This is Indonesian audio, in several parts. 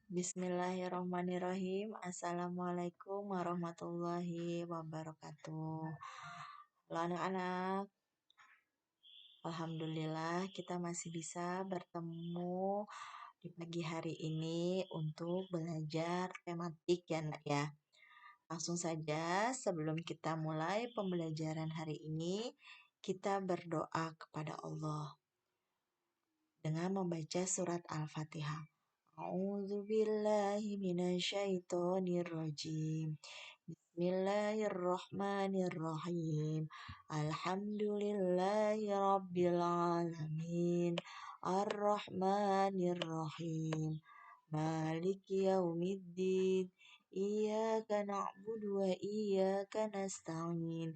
Bismillahirrahmanirrahim. Assalamualaikum warahmatullahi wabarakatuh. Halo anak-anak, Alhamdulillah kita masih bisa bertemu di pagi hari ini untuk belajar tematik ya nak ya. Langsung saja sebelum kita mulai pembelajaran hari ini, kita berdoa kepada Allah dengan membaca surat Al-Fatihah. A'udzubillahi minasyaitonirrajim. Bismillahirrahmanirrahim. Alhamdulillahi rabbil alamin. Ar-Rahmanirrahim. Maliki yaumiddin. Iyyaka na'budu wa iyyaka nasta'in.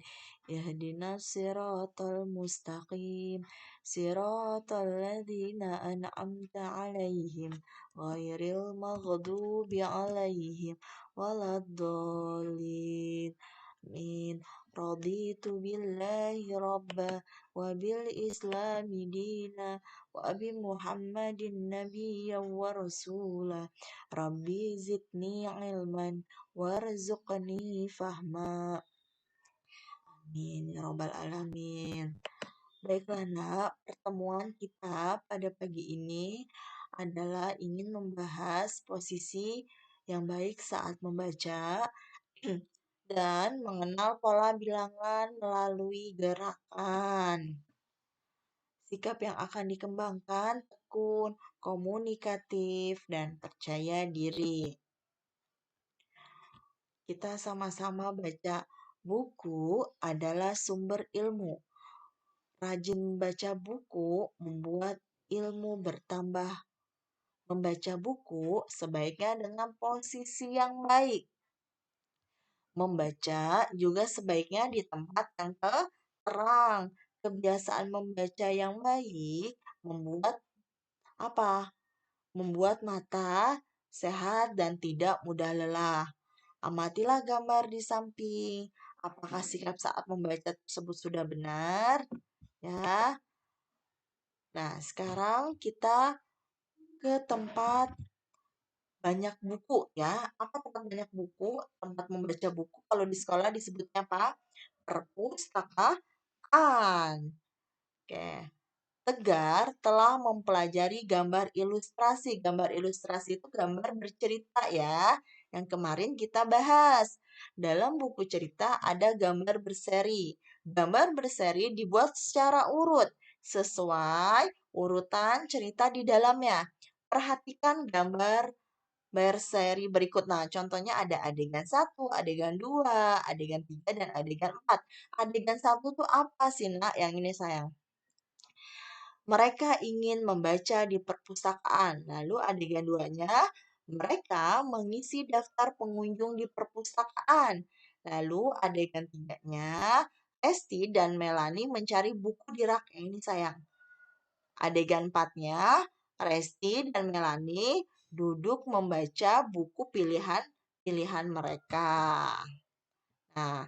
Ihdinas siratal mustaqim. Siratal ladzina an'amta 'alaihim ghairil maghdubi 'alaihim waladdallin. Amin. Raditu billahi rabba wa bil islami dina wa bi Muhammadin nabiyya wa rasula. Rabbi zidni ilman warzuqni fahma. Amin ya rabbal alamin. Baiklah nak, pertemuan kita pada pagi ini adalah ingin membahas posisi yang baik saat membaca dan mengenal pola bilangan melalui gerakan. Sikap yang akan dikembangkan tekun, komunikatif, dan percaya diri. Kita sama-sama baca. Buku adalah sumber ilmu. Rajin membaca buku membuat ilmu bertambah. Membaca buku sebaiknya dengan posisi yang baik. Membaca juga sebaiknya di tempat yang terang. Kebiasaan membaca yang baik membuat apa? Membuat mata sehat dan tidak mudah lelah. Amatilah gambar di samping. Apakah sikap saat membaca tersebut sudah benar? Ya. Nah, sekarang kita ke tempat banyak buku ya. Apa tempat banyak buku? Tempat membaca buku kalau di sekolah disebutnya apa? Perpustakaan. Oke. Tegar telah mempelajari gambar ilustrasi. Gambar ilustrasi itu gambar bercerita ya. Yang kemarin kita bahas. Dalam buku cerita ada gambar berseri. Gambar berseri dibuat secara urut sesuai urutan cerita di dalamnya. Perhatikan gambar berseri berikut. Nah, contohnya ada adegan 1, adegan 2, adegan 3, dan adegan 4. Adegan 1 tuh apa sih, Nak? Yang ini sayang. Mereka ingin membaca di perpustakaan. Lalu adegan 2-nya, mereka mengisi daftar pengunjung di perpustakaan. Lalu adegan 3-nya, Esti dan Melanie mencari buku di rak. Ini sayang. Adegan 4-nya, Resti dan Melanie duduk membaca buku pilihan mereka. Nah,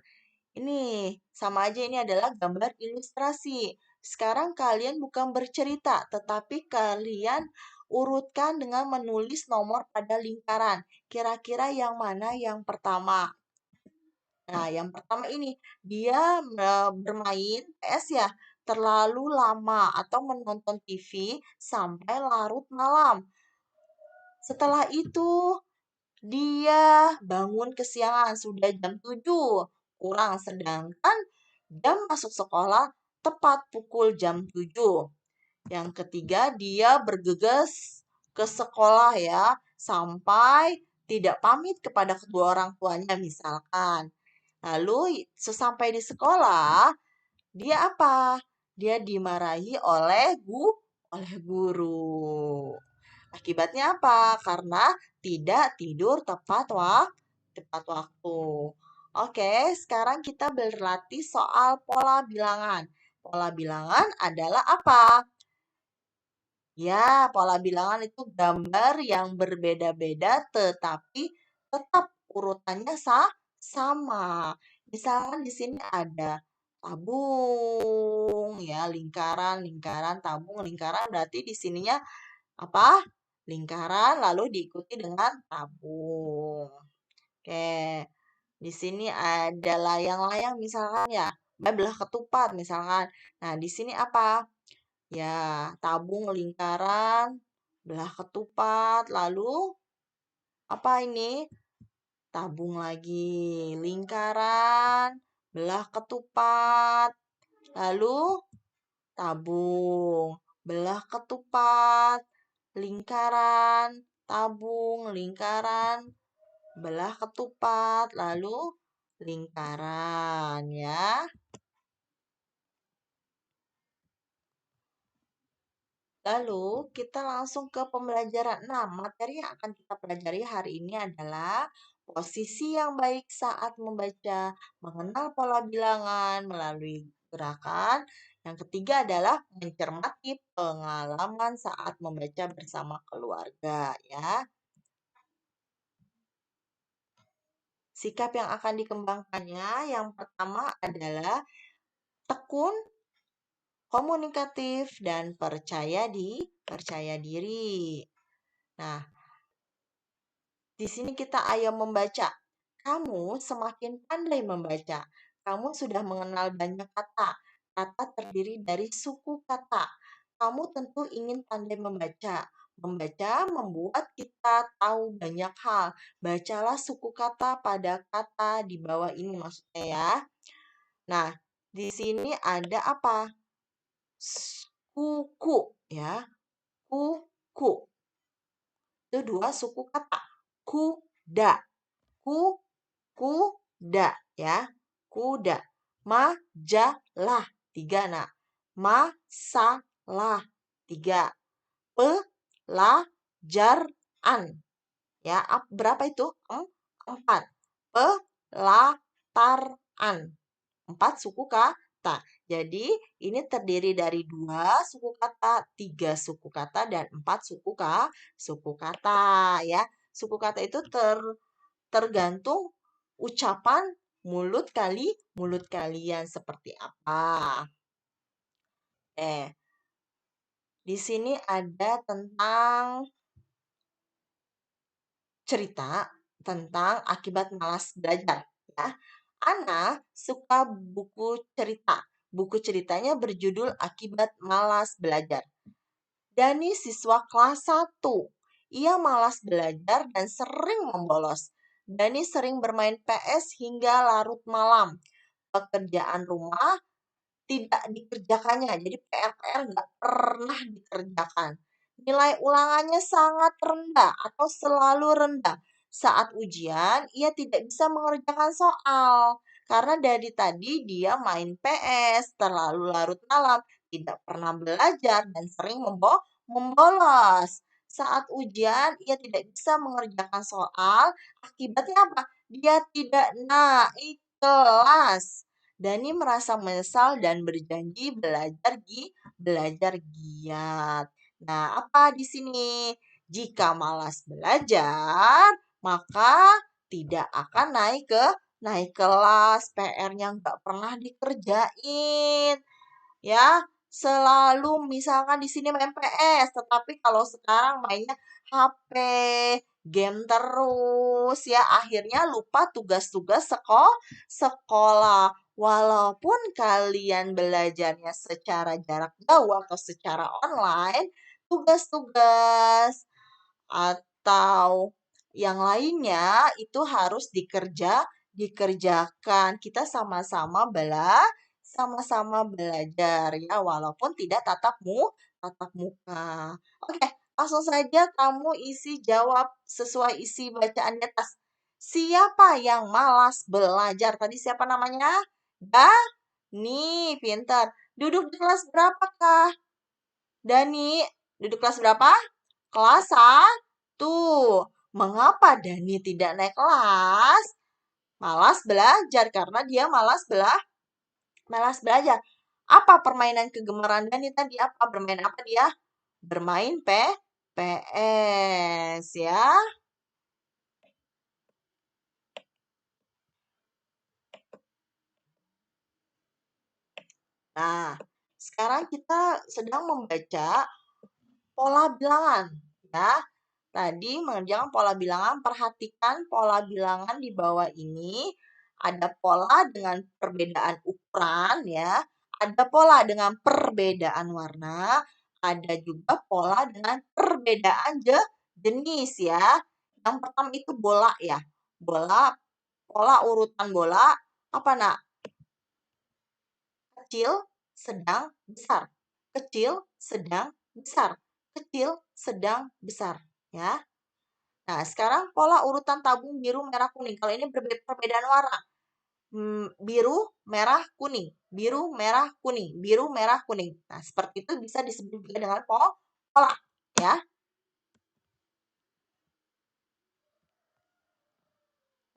ini sama aja, ini adalah gambar ilustrasi. Sekarang kalian bukan bercerita, tetapi kalian urutkan dengan menulis nomor pada lingkaran. Kira-kira yang mana yang pertama? Nah, yang pertama ini, dia bermain PS ya, terlalu lama atau menonton TV sampai larut malam. Setelah itu, dia bangun kesiangan, sudah jam 7 kurang, sedangkan jam masuk sekolah tepat pukul jam 7. Yang ketiga, dia bergegas ke sekolah ya, sampai tidak pamit kepada kedua orang tuanya misalkan. Lalu sesampai di sekolah, dia apa? Dia dimarahi oleh guru. Akibatnya apa? Karena tidak tidur tepat waktu. Oke, sekarang kita berlatih soal pola bilangan. Pola bilangan adalah apa? Ya, pola bilangan itu gambar yang berbeda-beda tetapi tetap urutannya sama. Misalkan di sini ada tabung, ya, lingkaran, tabung, lingkaran, berarti di sininya apa? lingkaran, lalu diikuti dengan tabung. Oke, di sini ada layang-layang misalkan ya, belah ketupat misalkan. Nah, di sini apa? Ya, tabung, lingkaran, belah ketupat, lalu apa ini? Tabung lagi, lingkaran, belah ketupat, lalu tabung, belah ketupat, lingkaran, tabung, lingkaran, belah ketupat, lalu lingkaran ya. Lalu kita langsung ke pembelajaran. Nah, materi yang akan kita pelajari hari ini adalah posisi yang baik saat membaca, mengenal pola bilangan melalui gerakan. Yang ketiga adalah mencermati pengalaman saat membaca bersama keluarga ya. Sikap yang akan dikembangkannya yang pertama adalah tekun, komunikatif, dan percaya diri. Nah, di sini kita ayo membaca. Kamu semakin pandai membaca. Kamu sudah mengenal banyak kata. Kata terdiri dari suku kata. Kamu tentu ingin pandai membaca. Membaca membuat kita tahu banyak hal. Bacalah suku kata pada kata di bawah ini maksudnya ya. Nah, di sini ada apa? Kuku ya. Kuku. Itu dua suku kata. Kuda. Ku, kuda ya. Kuda. Majalah. Tiga nak. Masalah. Tiga. Pelajaran. Ya, berapa itu? Empat. Pelataran. Empat suku kata. Jadi, ini terdiri dari dua suku kata, tiga suku kata, dan empat suku kata. Ya, suku kata itu tergantung ucapan mulut kalian seperti apa. Di sini ada tentang cerita tentang akibat malas belajar ya. Ana suka buku cerita. Buku ceritanya berjudul Akibat Malas Belajar. Dani siswa kelas 1. Ia malas belajar dan sering membolos. Dani sering bermain PS hingga larut malam. Pekerjaan rumah tidak dikerjakannya. Jadi PR-PR nggak pernah dikerjakan. Nilai ulangannya sangat rendah atau selalu rendah. Saat ujian, ia tidak bisa mengerjakan soal. Karena dari tadi dia main PS, terlalu larut malam, tidak pernah belajar, dan sering membolos. Saat ujian, ia tidak bisa mengerjakan soal. Akibatnya apa? Dia tidak naik kelas. Dani merasa menyesal dan berjanji belajar giat. Nah, apa di sini? Jika malas belajar, maka tidak akan naik kelas. PR-nya nggak pernah dikerjain. Ya, selalu misalkan di sini main PS, tetapi kalau sekarang mainnya HP, game terus ya, akhirnya lupa tugas-tugas sekolah. Walaupun kalian belajarnya secara jarak jauh atau secara online, tugas-tugas atau yang lainnya itu harus dikerjakan. Kita sama-sama belajar ya, walaupun tidak tatap muka. Oke, langsung saja kamu isi jawab sesuai isi bacaan di atas. Siapa yang malas belajar? Tadi siapa namanya? Dani, pintar. Duduk di kelas berapakah? Dani, duduk kelas berapa? Kelas 1. Mengapa Dani tidak naik kelas? Malas belajar karena dia malas belajar. Apa permainan kegemaran Dani tadi? Apa bermain apa dia? Bermain PS ya. Nah, sekarang kita sedang membaca pola bilangan ya. tadi mengerjakan pola bilangan, perhatikan pola bilangan di bawah ini. Ada pola dengan perbedaan ukuran ya, ada pola dengan perbedaan warna, ada juga pola dengan perbedaan jenis ya. Yang pertama itu bola ya. Bola, pola urutan bola, apa nak? Kecil, sedang, besar. Kecil, sedang, besar. Kecil, sedang, besar. Ya. Nah, sekarang pola urutan tabung biru, merah, kuning. Kalau ini perbedaan warna. Biru, merah, kuning. Biru, merah, kuning. Biru, merah, kuning. Nah, seperti itu bisa disebut juga dengan pola. Ya.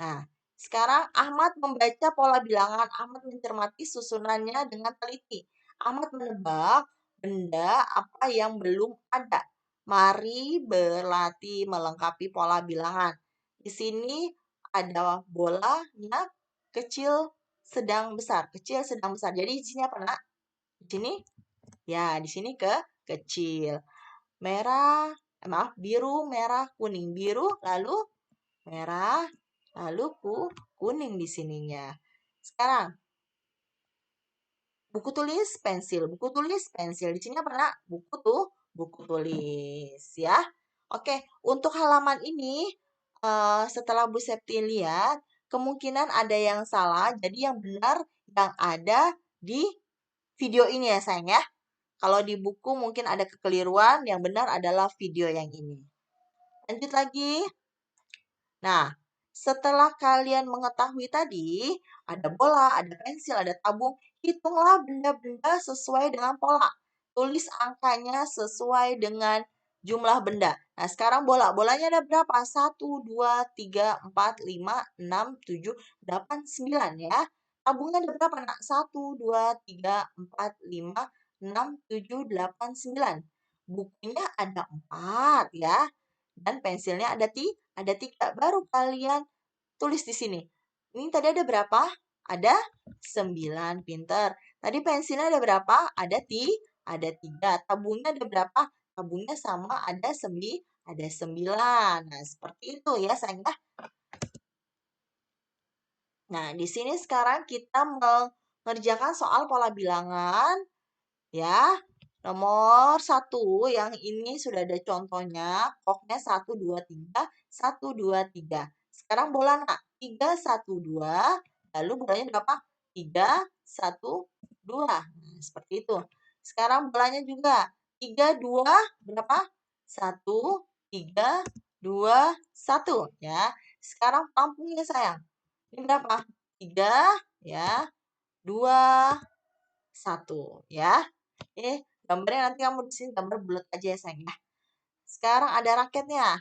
Nah, sekarang Ahmad membaca pola bilangan. Ahmad mencermati susunannya dengan teliti. Ahmad menebak benda apa yang belum ada. Mari berlatih melengkapi pola bilangan. Di sini ada bolanya kecil, sedang, besar. Kecil, sedang, besar. Jadi di sini apa, nak? Di sini? Ya, di sini kecil. Merah, maaf, biru, merah, kuning. Biru, lalu merah, lalu kuning di sininya. Sekarang, buku tulis, pensil. Buku tulis, pensil. Di sini apa, nak? Buku tulis, ya. Oke, untuk halaman ini, setelah Bu Septi lihat, kemungkinan ada yang salah. Jadi yang benar yang ada di video ini ya, sayang ya. Kalau di buku mungkin ada kekeliruan, yang benar adalah video yang ini. Lanjut lagi. Nah, setelah kalian mengetahui tadi, ada bola, ada pensil, ada tabung, hitunglah benda-benda sesuai dengan pola. Tulis angkanya sesuai dengan jumlah benda. Nah, sekarang bola. Bolanya ada berapa? 1, 2, 3, 4, 5, 6, 7, 8, 9 ya. Tabungnya ada berapa, nak? 1, 2, 3, 4, 5, 6, 7, 8, 9. Bukunya ada 4 ya. Dan pensilnya ada 3. Baru kalian tulis di sini. Ini tadi ada berapa? Ada 9. Pinter. Tadi pensilnya ada berapa? Ada 3. Tabungnya ada berapa? Tabungnya sama ada 9. Nah, seperti itu ya, sayang. Nah, di sini sekarang kita mengerjakan soal pola bilangan. Ya, nomor 1 yang ini sudah ada contohnya. Koknya 1, 2, 3, 1, 2, 3. Sekarang bola, nak. 3, 1, 2. Lalu bolanya berapa? 3, 1, 2. Nah, seperti itu. Sekarang bolanya juga. 3, 2, berapa? 1, 3, 2, 1. Ya. Sekarang pelampungnya, sayang. Ini berapa? 3, ya. 2, 1. Ya. Gambarnya nanti kamu di sini gambar bulat aja ya, sayang ya. Sekarang ada raketnya.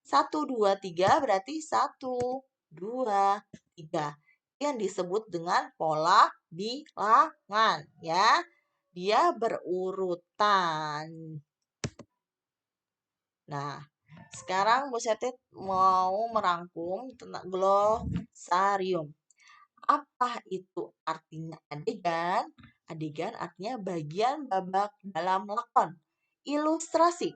1, 2, 3 berarti 1, 2, 3. Yang disebut dengan pola bilangan ya. Dia berurutan. Nah, sekarang Bu Setit mau merangkum tentang glosarium. Apa itu artinya adegan? Adegan artinya bagian babak dalam lakon. Ilustrasi.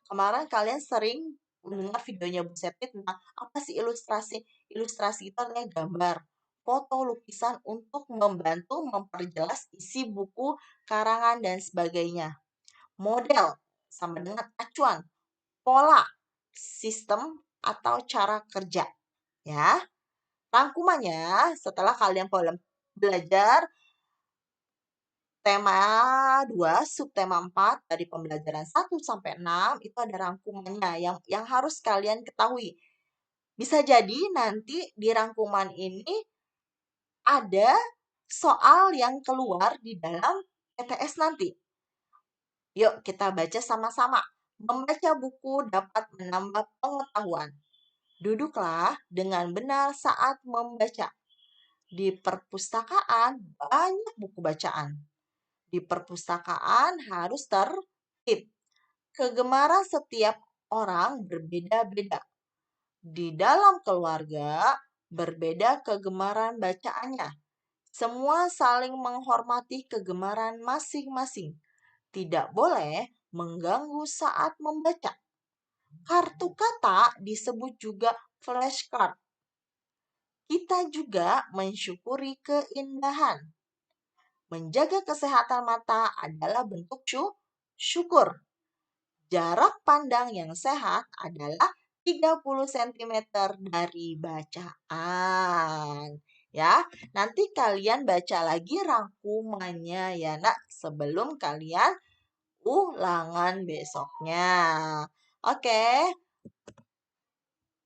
Kemarin kalian sering mendengar videonya Bu Septi tentang apa sih ilustrasi. Ilustrasi itu artinya gambar, foto, lukisan untuk membantu memperjelas isi buku, karangan, dan sebagainya. Model sama dengan acuan, pola, sistem, atau cara kerja. Ya. Rangkumannya setelah kalian belajar tema 2, subtema 4 dari pembelajaran 1 sampai 6 itu ada rangkumannya yang harus kalian ketahui. Bisa jadi nanti di rangkuman ini ada soal yang keluar di dalam PTS nanti. Yuk kita baca sama-sama. Membaca buku dapat menambah pengetahuan. Duduklah dengan benar saat membaca. Di perpustakaan banyak buku bacaan. Di perpustakaan harus tertib. Kegemaran setiap orang berbeda-beda. Di dalam keluarga berbeda kegemaran bacaannya. Semua saling menghormati kegemaran masing-masing. Tidak boleh mengganggu saat membaca. Kartu Satu kata disebut juga flashcard. Kita juga mensyukuri keindahan. Menjaga kesehatan mata adalah bentuk syukur. Jarak pandang yang sehat adalah 30 cm dari bacaan. Ya, nanti kalian baca lagi rangkumannya ya, Nak, sebelum kalian ulangan besoknya. Oke.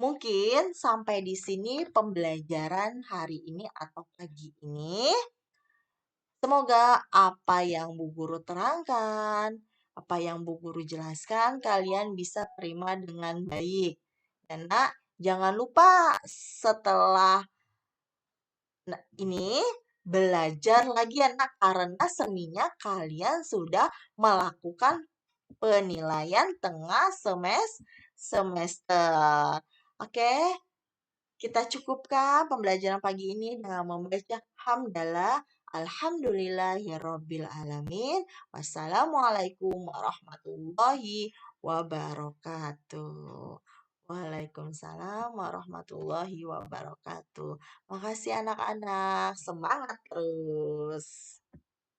Mungkin sampai di sini pembelajaran hari ini atau pagi ini. Semoga apa yang Bu Guru terangkan, apa yang Bu Guru jelaskan, kalian bisa terima dengan baik. Dan Nak, jangan lupa setelah ini belajar lagi ya Nak, karena seninya kalian sudah melakukan penilaian tengah semester. Oke, kita cukupkan pembelajaran pagi ini dengan membaca hamdalah. Alhamdulillahirabbil alamin. Wassalamualaikum warahmatullahi wabarakatuh. Waalaikumsalam warahmatullahi wabarakatuh. Makasih anak-anak. Semangat terus.